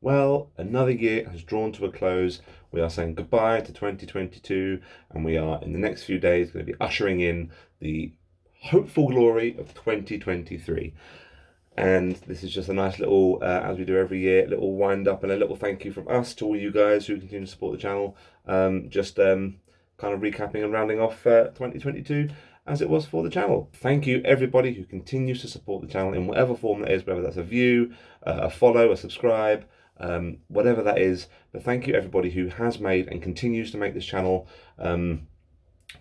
Well, another year has drawn to a close. We are saying goodbye to 2022, and we are in the next few days going to be ushering in the hopeful glory of 2023. And this is just a nice little, as we do every year, little wind up and a little thank you from us to all you guys who continue to support the channel. Kind of recapping and rounding off 2022 as it was for the channel. Thank you everybody who continues to support the channel in whatever form that is, whether that's a view, a follow, a subscribe, whatever that is. But thank you everybody who has made and continues to make this channel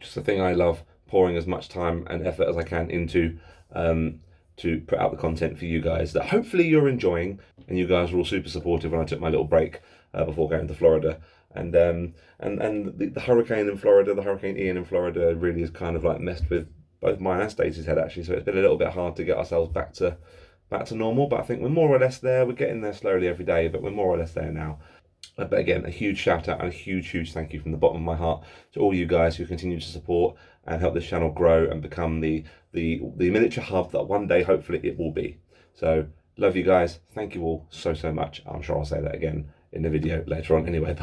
just a thing I love, pouring as much time and effort as I can into to put out the content for you guys that hopefully you're enjoying. And you guys were all super supportive when I took my little break before going to Florida. And the hurricane in Florida, the Hurricane Ian in Florida, really has kind of like messed with both mine and Stacey's head actually. So it's been a little bit hard to get ourselves back to normal. But I think we're more or less there. We're getting there slowly every day, but we're more or less there now. But again, a huge shout out and a huge thank you from the bottom of my heart to all you guys who continue to support and help this channel grow and become the miniature hub that one day hopefully it will be. So love you guys. Thank you all so much. I'm sure I'll say that again in the video later on anyway.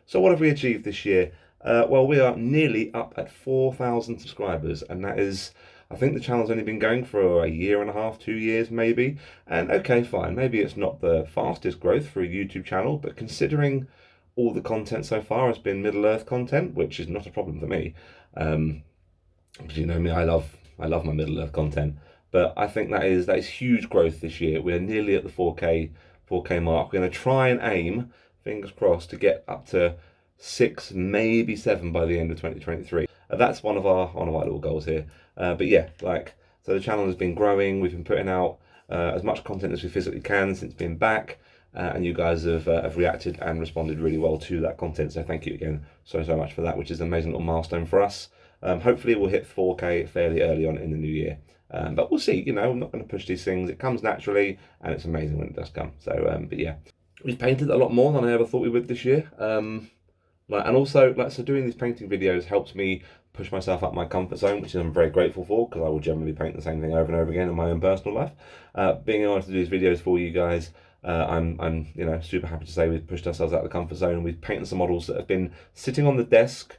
So what have we achieved this year? Well, we are nearly up at 4,000 subscribers, and that is, I think the channel's only been going for a year and a half, 2 years maybe. And okay, fine, maybe it's not the fastest growth for a YouTube channel, but considering all the content so far has been Middle-earth content, which is not a problem for me. Because you know me, I love my Middle-earth content. But I think that is huge growth this year. We're nearly at the 4K mark. We're going to try and aim, fingers crossed, to get up to 6, maybe 7 by the end of 2023. That's one of our little goals here. But yeah, so the channel has been growing. We've been putting out as much content as we physically can since being back, and you guys have reacted and responded really well to that content. So thank you again so much for that, which is an amazing little milestone for us. Hopefully we'll hit 4K fairly early on in the new year. But we'll see, you know, I'm not going to push these things. It comes naturally, and it's amazing when it does come. So, but yeah, we've painted a lot more than I ever thought we would this year. And also, so doing these painting videos helps me push myself up my comfort zone, which I'm very grateful for, because I will generally paint the same thing over and over again in my own personal life. Being able to do these videos for you guys, I'm super happy to say we've pushed ourselves out of the comfort zone, and we've painted some models that have been sitting on the desk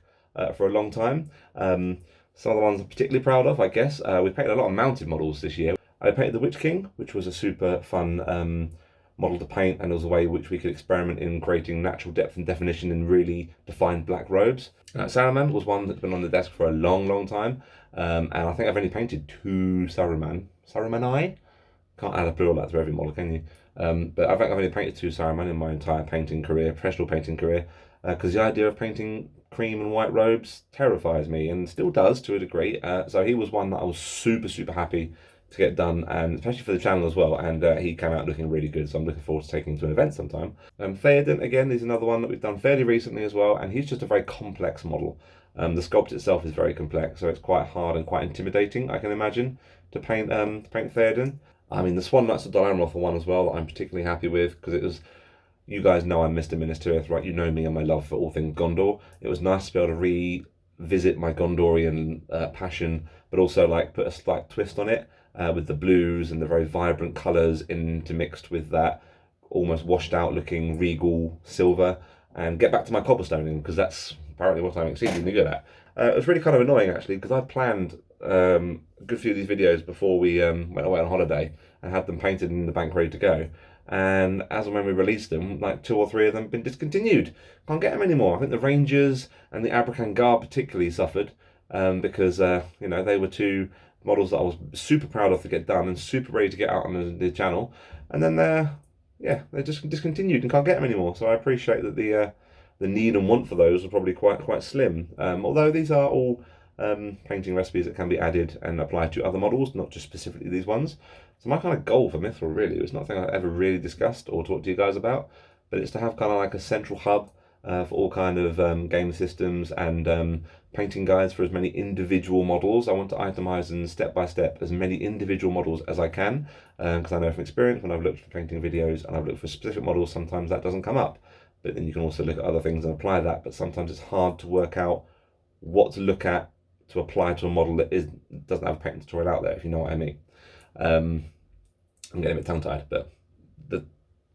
for a long time. Some of the ones I'm particularly proud of, I guess. We've painted a lot of mounted models this year. I painted the Witch King, which was a super fun model to paint, and it was a way which we could experiment in creating natural depth and definition in really defined black robes. Saruman was one that's been on the desk for a long time, and I think I've only painted 2 Sarumani? Can't add a plural that to every model, can you? But I think I've only painted 2 Saruman in my entire painting career, professional painting career, because the idea of painting cream and white robes terrifies me, and still does to a degree. So he was one that I was super happy to get done, and especially for the channel as well, and he came out looking really good, so I'm looking forward to taking him to an event sometime. Theoden, again, is another one that we've done fairly recently as well, and he's just a very complex model. The sculpt itself is very complex, so it's quite hard and quite intimidating, I can imagine, to paint Theoden. I mean, the Swan Knights of Dol Amroth are one as well that I'm particularly happy with, because it was, you guys know I'm Mr. Minas Tirith, right? You know me and my love for all things Gondor. It was nice to be able to revisit my Gondorian passion, but also put a slight twist on it, with the blues and the very vibrant colours intermixed with that almost washed out looking regal silver, and get back to my cobblestoning, because that's apparently what I'm exceedingly good at. It was really kind of annoying actually, because I planned a good few of these videos before we went away on holiday and had them painted in the bank ready to go. And as and when we released them, 2 or 3 of them have been discontinued. Can't get them anymore. I think the Rangers and the Abrakan Guard particularly suffered, because they were 2 models that I was super proud of to get done and super ready to get out on the channel, and then they're just discontinued and can't get them anymore. So I appreciate that the need and want for those are probably quite slim. Although these are all painting recipes that can be added and applied to other models, not just specifically these ones. So my kind of goal for Mithril really, it was nothing I've ever really discussed or talked to you guys about, but it's to have kind of like a central hub for all kind of game systems and painting guides for as many individual models. I want to itemize and step by step as many individual models as I can, because I know from experience when I've looked for painting videos and I've looked for specific models, sometimes that doesn't come up. But then you can also look at other things and apply that, but sometimes it's hard to work out what to look at to apply to a model that doesn't have a painting tutorial out there, if you know what I mean. I'm getting a bit tongue-tied, but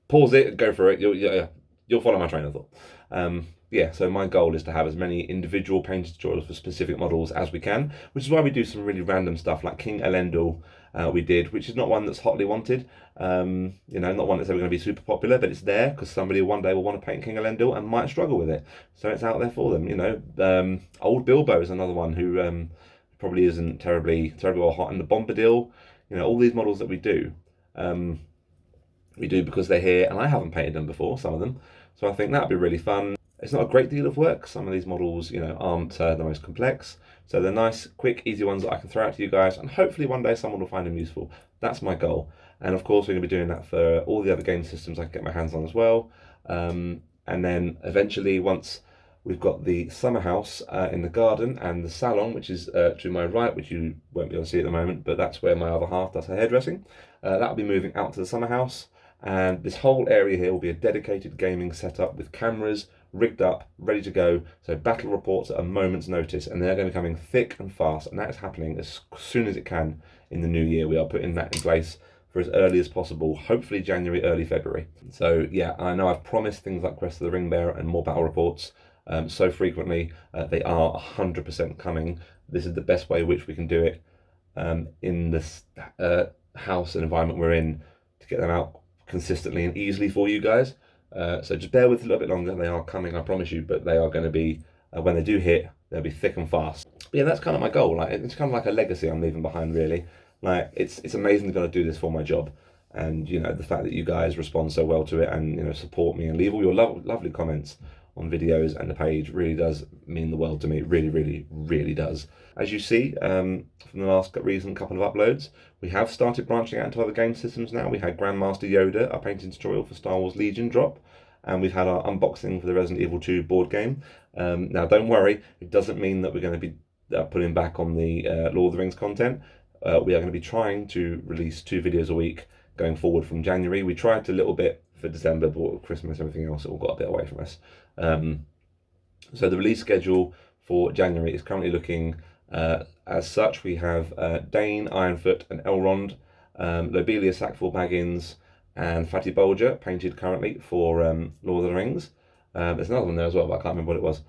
pause it, go for it. You'll follow my train of thought. Yeah, so my goal is to have as many individual painted tutorials for specific models as we can, which is why we do some really random stuff like King Elendil we did, which is not one that's hotly wanted, not one that's ever going to be super popular, but it's there because somebody one day will want to paint King Elendil and might struggle with it. So it's out there for them, Old Bilbo is another one who probably isn't terribly well hot, and the Bombadil, all these models that we do because they're here, and I haven't painted them before, some of them. So I think that'd be really fun. It's not a great deal of work. Some of these models, aren't the most complex. So they're nice, quick, easy ones that I can throw out to you guys, and hopefully one day someone will find them useful. That's my goal. And of course, we're going to be doing that for all the other game systems I can get my hands on as well. And then eventually, once we've got the summer house in the garden and the salon, which is to my right, which you won't be able to see at the moment, but that's where my other half does her hairdressing. That'll be moving out to the summer house. And this whole area here will be a dedicated gaming setup with cameras rigged up, ready to go. So battle reports at a moment's notice, and they're going to be coming thick and fast, and that is happening as soon as it can in the new year. We are putting that in place for as early as possible, hopefully January, early February. So yeah, I know I've promised things like Quest of the Ring Bearer and more battle reports so frequently. They are 100% coming. This is the best way which we can do it in this house and environment we're in, to get them out consistently and easily for you guys. So just bear with a little bit longer. They are coming, I promise you, but they are going to be, when they do hit, they'll be thick and fast. But yeah, that's kind of my goal. Like, it's kind of like a legacy I'm leaving behind, really. Like, it's amazing to be able to do this for my job. And, the fact that you guys respond so well to it and, support me and leave all your lovely comments on videos and the page really does mean the world to me. It really, really, really does. As you see from the last recent couple of uploads, we have started branching out into other game systems now. We had Grandmaster Yoda, our painting tutorial for Star Wars Legion drop, and we've had our unboxing for the Resident Evil 2 board game. Now, don't worry, it doesn't mean that we're going to be pulling back on the Lord of the Rings content. We are going to be trying to release 2 videos a week going forward from January. We tried a little bit for December, but with Christmas and everything else, it all got a bit away from us. So the release schedule for January is currently looking as such. We have Dane, Ironfoot and Elrond, Lobelia, Sackville, Baggins and Fatty Bolger painted currently for Lord of the Rings. There's another one there as well, but I can't remember what it was.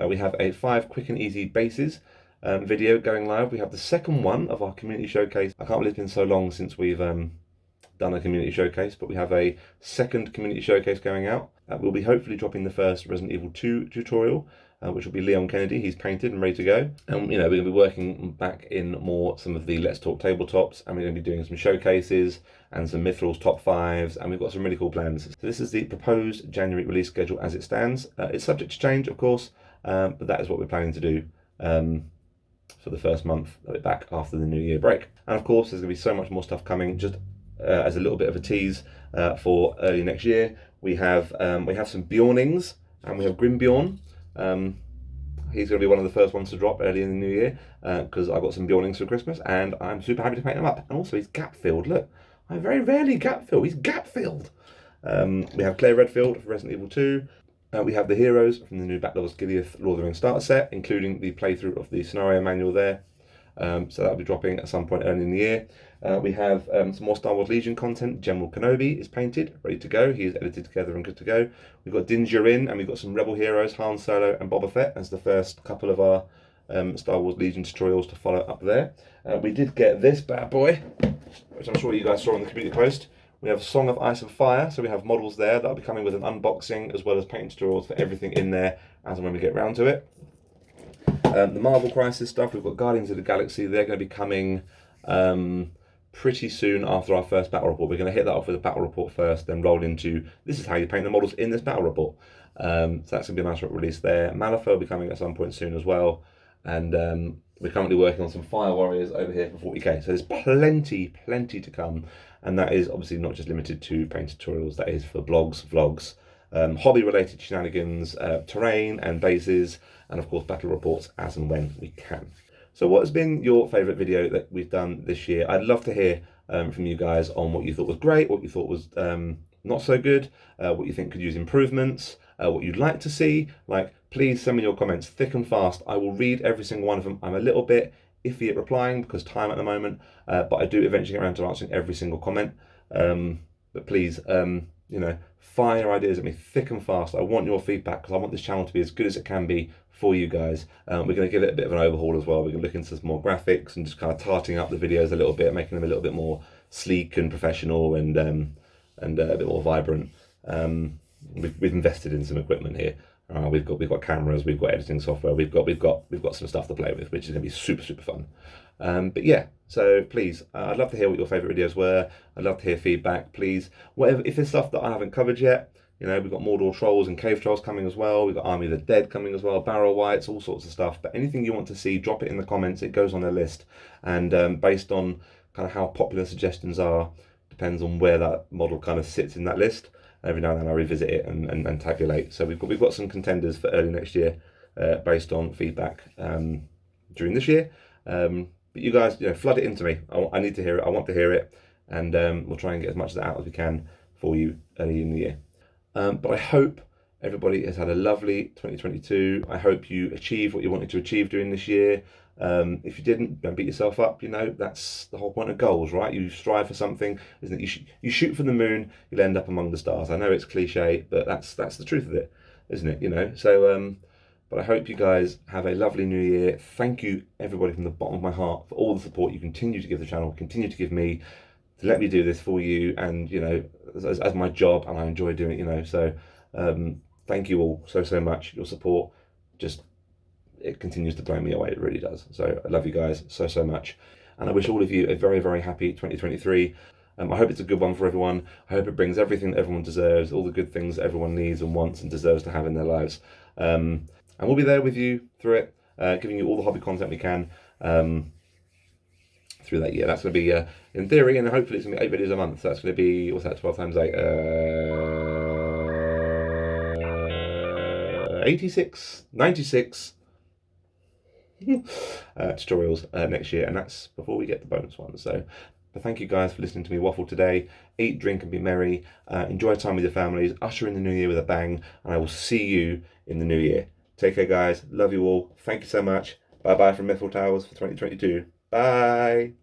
We have a 5 quick and easy bases video going live. We have the second one of our community showcase. I can't believe it's been so long since we've done a community showcase, but we have a second community showcase going out. We'll be hopefully dropping the first Resident Evil 2 tutorial, which will be Leon Kennedy. He's painted and ready to go. And we're going to be working back in more some of the Let's Talk tabletops, and we're going to be doing some showcases and some Mithril's top 5s, and we've got some really cool plans. So this is the proposed January release schedule as it stands. It's subject to change, of course, but that is what we're planning to do for the first month of it back after the New Year break. And of course, there's going to be so much more stuff coming. Just as a little bit of a tease for early next year, we have some Bjornings, and we have Grimbjorn. He's going to be one of the first ones to drop early in the new year because I got some Bjornings for Christmas, and I'm super happy to paint them up. And also, he's gap filled. Look, I very rarely gap fill. He's gap filled. We have Claire Redfield for Resident Evil 2. We have the heroes from the new Battle of Gileath Lord of the Rings starter set, including the playthrough of the scenario manual there. So that'll be dropping at some point early in the year. We have some more Star Wars Legion content. General Kenobi is painted, ready to go. He is edited together and good to go. We've got Din Djarin, and we've got some Rebel heroes, Han Solo and Boba Fett, as the first couple of our Star Wars Legion tutorials to follow up there. We did get this bad boy, which I'm sure you guys saw on the community post. We have Song of Ice and Fire, so we have models there that'll be coming with an unboxing as well as painting tutorials for everything in there as and when we get round to it. The Marvel Crisis stuff, we've got Guardians of the Galaxy. They're going to be coming pretty soon after our first battle report. We're going to hit that off with a battle report first, then roll into this is how you paint the models in this battle report. So that's going to be a nice release there. Malifaux will be coming at some point soon as well. And we're currently working on some Fire Warriors over here for 40k. So there's plenty to come. And that is obviously not just limited to paint tutorials. That is for blogs, vlogs, hobby-related shenanigans, terrain and bases, and of course battle reports as and when we can. So what has been your favourite video that we've done this year? I'd love to hear from you guys on what you thought was great, what you thought was not so good, what you think could use improvements, what you'd like to see. Like, please send me your comments thick and fast. I will read every single one of them. I'm a little bit iffy at replying because time at the moment, but I do eventually get around to answering every single comment. But please, you know, fire ideas at me thick and fast. I want your feedback because I want this channel to be as good as it can be for you guys. We're going to give it a bit of an overhaul as well. We're going to look into some more graphics and just kind of tarting up the videos a little bit, making them a little bit more sleek and professional and a bit more vibrant. We've invested in some equipment here. We've got cameras, we've got editing software, we've got some stuff to play with, which is going to be super fun. But yeah, so please, I'd love to hear what your favourite videos were. I'd love to hear feedback, please. Whatever, if there's stuff that I haven't covered yet, you know, we've got Mordor Trolls and Cave Trolls coming as well. We've got Army of the Dead coming as well, Barrow Wights, all sorts of stuff. But anything you want to see, drop it in the comments. It goes on a list. And based on kind of how popular suggestions are, depends on where that model kind of sits in that list. Every now and then I revisit it and tabulate. So we've got some contenders for early next year based on feedback during this year. But you guys, you know, flood it into me. I need to hear it. I want to hear it. And we'll try and get as much of that out as we can for you early in the year. But I hope everybody has had a lovely 2022. I hope you achieved what you wanted to achieve during this year. If you didn't, don't beat yourself up. You know, that's the whole point of goals, right? You strive for something, isn't it? You shoot for the moon, you'll end up among the stars. I know it's cliche, but that's the truth of it, isn't it? You know, so but I hope you guys have a lovely new year. Thank you, everybody, from the bottom of my heart for all the support you continue to give the channel, continue to give me, to let me do this for you, and you know, as my job, and I enjoy doing it. You know, so thank you all so much. Your support just, it continues to blow me away. It really does. So I love you guys so much, and I wish all of you a very happy 2023. I hope it's a good one for everyone. I hope it brings everything that everyone deserves, all the good things that everyone needs and wants and deserves to have in their lives. And we'll be there with you through it, giving you all the hobby content we can through that year. That's going to be, in theory, and hopefully it's going to be 8 videos a month. So that's going to be, what's that, 12 times 8? 86, 96 tutorials next year, and that's before we get the bonus ones. So but thank you guys for listening to me waffle today. Eat, drink and be merry. Enjoy time with your families. Usher in the new year with a bang, and I will see you in the new year. Take care, guys. Love you all. Thank you so much. Bye bye from Mithril Towers for 2022. Bye.